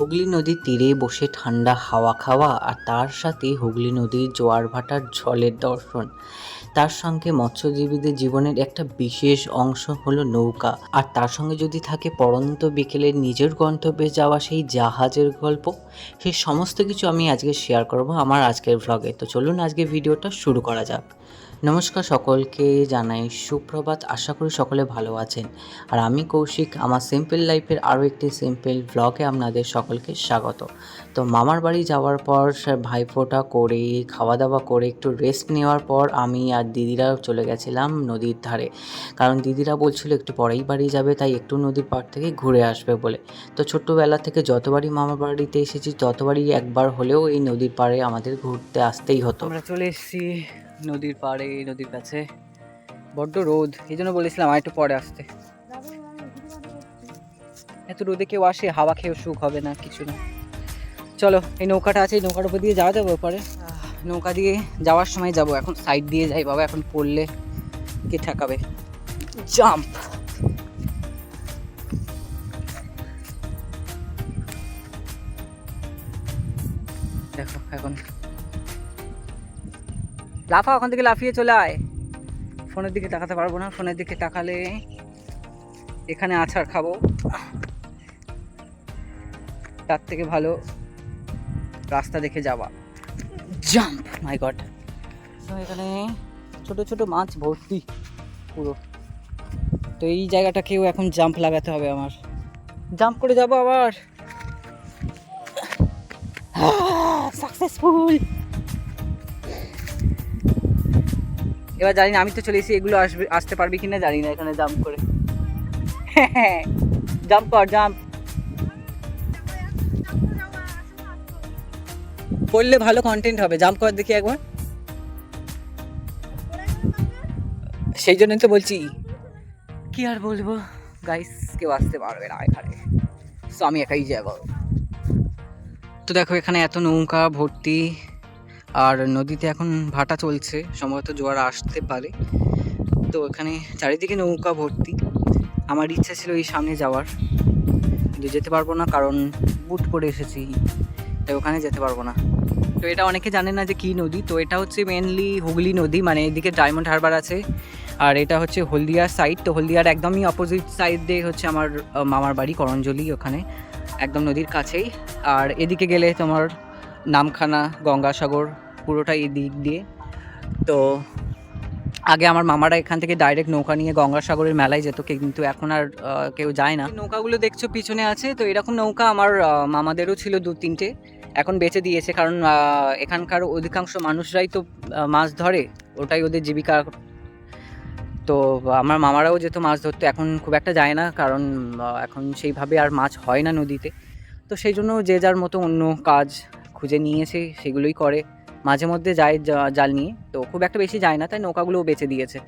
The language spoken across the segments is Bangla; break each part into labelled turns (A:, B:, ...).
A: হুগলি নদীর তীরে বসে ঠান্ডা হাওয়া খাওয়া আর তার সাথে হুগলি নদীর জোয়ার ভাটার জলের দর্শন, তার সঙ্গে মৎস্যজীবীদের জীবনের একটা বিশেষ অংশ হলো নৌকা, আর তার সঙ্গে যদি থাকে পড়ন্ত বিকেলের নিজের গন্তব্যে যাওয়া সেই জাহাজের গল্প, সেই সমস্ত কিছু আমি আজকে শেয়ার করব আমার আজকের ভ্লগে। তো চলুন আজকে ভিডিওটা শুরু করা যাক। নমস্কার, সকলকে জানাই সুপ্রভাত। আশা করি সকলে ভালো আছেন। আর আমি কৌশিক, আমার সিম্পল লাইফের আরও একটি সিম্পল ব্লগে আপনাদের সকলকে স্বাগত। তো মামার বাড়ি যাওয়ার পর ভাইফোঁটা করে খাওয়া দাওয়া করে একটু রেস্ট নেওয়ার পর আমি আর দিদিরা চলে গেছিলাম নদীর ধারে, কারণ দিদিরা বলছিল একটু পরেই বাড়ি যাবে, তাই একটু নদীর পাড় থেকে ঘুরে আসবে বলে। তো ছোট্টবেলা থেকে যতবারই মামার বাড়িতে এসেছি ততবারই একবার হলেও এই নদীর পাড়ে আমাদের ঘুরতে আসতেই হতো। আমরা চলে এসেছি নদীর পাড়ে, নদীর কাছে। বড্ড রোদ, এই জন্য বলেছিলাম আর একটু পরে আসতে। এত রোদে কেউ আসে, হাওয়া খেয়েও সুখ হবে না, কিছু না। চলো, এই নৌকাটা আছে, এই নৌকার উপর দিয়ে যাওয়া যাবে ওপারে। নৌকা দিয়ে যাওয়ার সময় যাব, এখন সাইড দিয়ে যাই বাবা, এখন পড়লে কে ঠেকাবে। জাম্প। দেখো এখন লাফা, ওখান থেকে লাফিয়ে চলে আয়। ফোনের দিকে তাকাতে পারবো না, ফোনের দিকে তাকালে এখানে আছাড় খাবো। তার থেকে ভালো রাস্তা দেখে যাওয়া। জাম্প, মাই গড। তো এখানে ছোট ছোট মাছ ভর্তি পুরো। তো এই জায়গাটাকেও এখন জাম্প লাগাতে হবে আমার, জাম্প করে যাবো আবার। সাকসেসফুল। এবার জানি না, আমি তো চলে এসেছি, এগুলো আসতে পারবি কিনা জানি না এখানে জাম্প করে। জাম্প কর, জাম্প করলে ভালো কন্টেন্ট হবে। জাম্প কর দেখি একবার। সেই জন্যই তো বলছি, কি আর বলবো গাইস, কেউ আসতে পারবে না এখানে, তো আমি একাই যাবো। তো দেখো এখানে এত নৌকা ভর্তি, আর নদীতে এখন ভাটা চলছে, সম্ভবত জোয়ার আসতে পারে। তো এখানে চারিদিকে নৌকা ভর্তি। আমার ইচ্ছা ছিল এই সামনে যাওয়ার, কিন্তু যেতে পারবো না, কারণ বুট পরে এসেছি, তাই ওখানে যেতে পারবো না। তো এটা অনেকে জানে না যে কী নদী। তো এটা হচ্ছে মেনলি হুগলি নদী, মানে এদিকে ডায়মন্ড হারবার আছে, আর এটা হচ্ছে হলদিয়ার সাইড। তো হলদিয়ার একদমই অপোজিট সাইড দিয়ে হচ্ছে আমার মামার বাড়ি করঞ্জলি, ওখানে একদম নদীর কাছেই। আর এদিকে গেলে তোমার নামখানা, গঙ্গাসাগর, পুরোটাই এদিক দিয়ে। তো আগে আমার মামারা এখান থেকে ডাইরেক্ট নৌকা নিয়ে গঙ্গাসাগরের মেলায় যেত, কিন্তু এখন আর কেউ যায় না। নৌকাগুলো দেখছো পিছনে আছে, তো এরকম নৌকা আমার মামাদেরও ছিল 2-3টে, এখন বেচে দিয়েছে, কারণ এখানকার অধিকাংশ মানুষরাই তো মাছ ধরে, ওটাই ওদের জীবিকা। তো আমার মামারাও যেত মাছ ধরতে, এখন খুব একটা যায় না, কারণ এখন সেইভাবে আর মাছ হয় না নদীতে। তো সেই জন্য যে যার মতো অন্য কাজ খুঁজে নিয়েছে, সেগুলোই করে। মাঝে মধ্যে যায় জাল নিয়ে, তো খুব একটা বেশি যায় না, তাই নৌকাগুলোও বেচে দিয়েছে।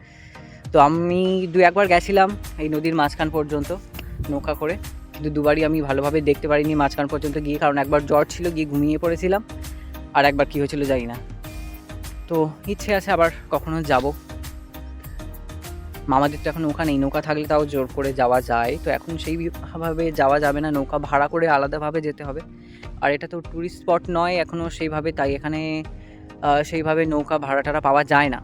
A: তো আমি 2-1বার গেছিলাম এই নদীর মাঝখান পর্যন্ত নৌকা করে, কিন্তু দুবারই আমি ভালোভাবে দেখতে পারিনি মাঝখান পর্যন্ত গিয়ে, কারণ একবার জ্বর ছিল, গিয়ে ঘুমিয়ে পড়েছিলাম, আর একবার কী হয়েছিল জানি না। তো ইচ্ছে আছে আবার কখনো যাব। মামাদের তো এখন নৌকা নেই, নৌকা থাকলে তাও জোর করে যাওয়া যায়, তো এখন সেইভাবে যাওয়া যাবে না, নৌকা ভাড়া করে আলাদাভাবে যেতে হবে। আর এটা তো ট্যুরিস্ট স্পট নয় এখনও সেইভাবে, তাই এখানে সেইভাবে নৌকা ভাড়া টাড়া পাওয়া যায় না।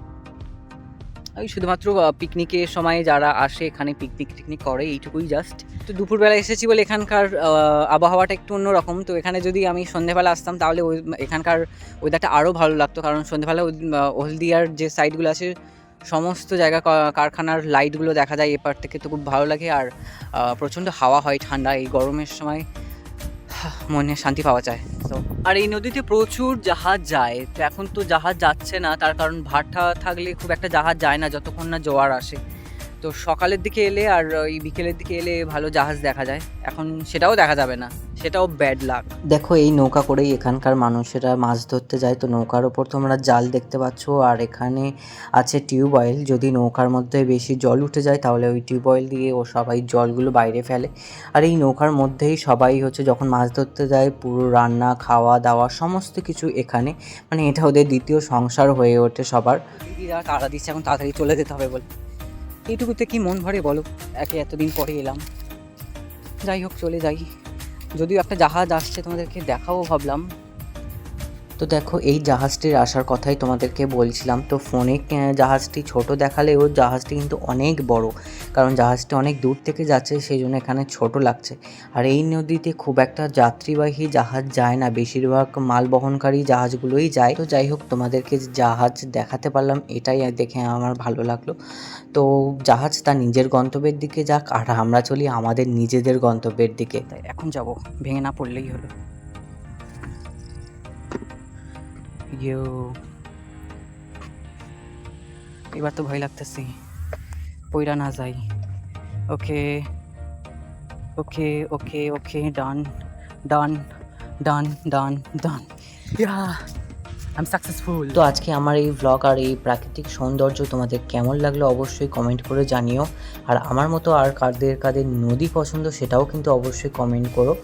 A: ওই শুধুমাত্র পিকনিকের সময় যারা আসে এখানে পিকনিক করে, এইটুকুই জাস্ট। তো দুপুরবেলা এসেছি বলে এখানকার আবহাওয়াটা একটু অন্যরকম। তো এখানে যদি আমি সন্ধ্যেবেলা আসতাম তাহলে এখানকার ওয়েদারটা আরও ভালো লাগতো, কারণ সন্ধ্যেবেলা হলদিয়ার যে সাইডগুলো আছে সমস্ত জায়গা কারখানার লাইটগুলো দেখা যায় এপার থেকে, তো খুব ভালো লাগে। আর প্রচণ্ড হাওয়া হয় ঠান্ডা, এই গরমের সময় মনে শান্তি পাওয়া যায়। তো আর এই নদীতে প্রচুর জাহাজ যায়, তো এখন তো জাহাজ যাচ্ছে না, তার কারণ ভাটা থাকলে খুব একটা জাহাজ যায় না যতক্ষণ না জোয়ার আসে। তো সকালের দিকে এলে আর ওই বিকেলের দিকে এলে ভালো জাহাজ দেখা যায়, এখন সেটাও দেখা যাবে না, সেটাও ব্যাড লাক। দেখো এই নৌকা করেই এখানকার মানুষেরা মাছ ধরতে যায়। তো নৌকার ওপর তোমরা জাল দেখতে পাচ্ছ, আর এখানে আছে টিউবওয়েল। যদি নৌকার মধ্যে বেশি জল উঠে যায় তাহলে ওই টিউবওয়েল দিয়ে ও সবাই জলগুলো বাইরে ফেলে। আর এই নৌকার মধ্যেই সবাই হচ্ছে যখন মাছ ধরতে যায় পুরো রান্না খাওয়া দাওয়া সমস্ত কিছু এখানে, মানে এটা ওদের দ্বিতীয় সংসার হয়ে ওঠে সবার। দিদিরা তাড়া দিচ্ছে এখন তাড়াতাড়ি চলে যেতে হবে বলে, এইটুকুতে কি মন ভরে বলো, এতদিন পরে এলাম। যাই হোক, চলে যাই। যদিও একটা জাহাজ আসছে তোমাদেরকে দেখাবো ভাবলাম। তো দেখো এই জাহাজটির আসার কথাই তোমাদেরকে বলছিলাম। তো ফোনে জাহাজটি ছোট দেখালেও জাহাজটি কিন্তু অনেক বড়, কারণ জাহাজটি অনেক দূর থেকে যাচ্ছে, সেই জন্য এখানে ছোট লাগছে। আর এই নদীতে খুব একটা যাত্রীবাহী জাহাজ যায় না, বেশিরভাগ মাল বহনকারী জাহাজগুলোই যায়। তো যাই হোক, তোমাদেরকে জাহাজ দেখাতে পারলাম, এটাই দেখে আমার ভালো লাগলো। তো জাহাজ তার নিজের গন্তব্যের দিকে যাক, আর আমরা চলি আমাদের নিজেদের গন্তব্যের দিকে। তাই এখন যাব, ভেঙে না পড়লেই হলো। ইউ, এবার তো ভয় লাগতেছে পইরা না যাই। ওকে ওকে ওকে ওকে, ডান ডান ডান ডান ডান, ইয়া আই এম সাকসেসফুল। তো আজকে আমার এই ভ্লগ আর এই প্রাকৃতিক সৌন্দর্য তোমাদের কেমন লাগলো অবশ্যই কমেন্ট করে জানিও। আর আমার মতো আর কাদের কাদের নদী পছন্দ সেটাও কিন্তু অবশ্যই কমেন্ট করো।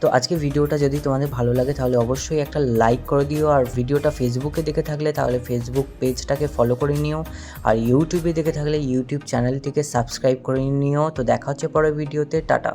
A: তো আজকে ভিডিওটা যদি তোমাদের ভালো লাগে তাহলে অবশ্যই একটা লাইক করে দিও। আর ভিডিওটা ফেসবুকে দেখে থাকলে তাহলে ফেসবুক পেজটাকে ফলো করে নিও। আর ইউটিউবে দেখে থাকলে ইউটিউব চ্যানেলটিকে সাবস্ক্রাইব করে নিও। তো দেখা হচ্ছে পরের ভিডিওতে, টাটা।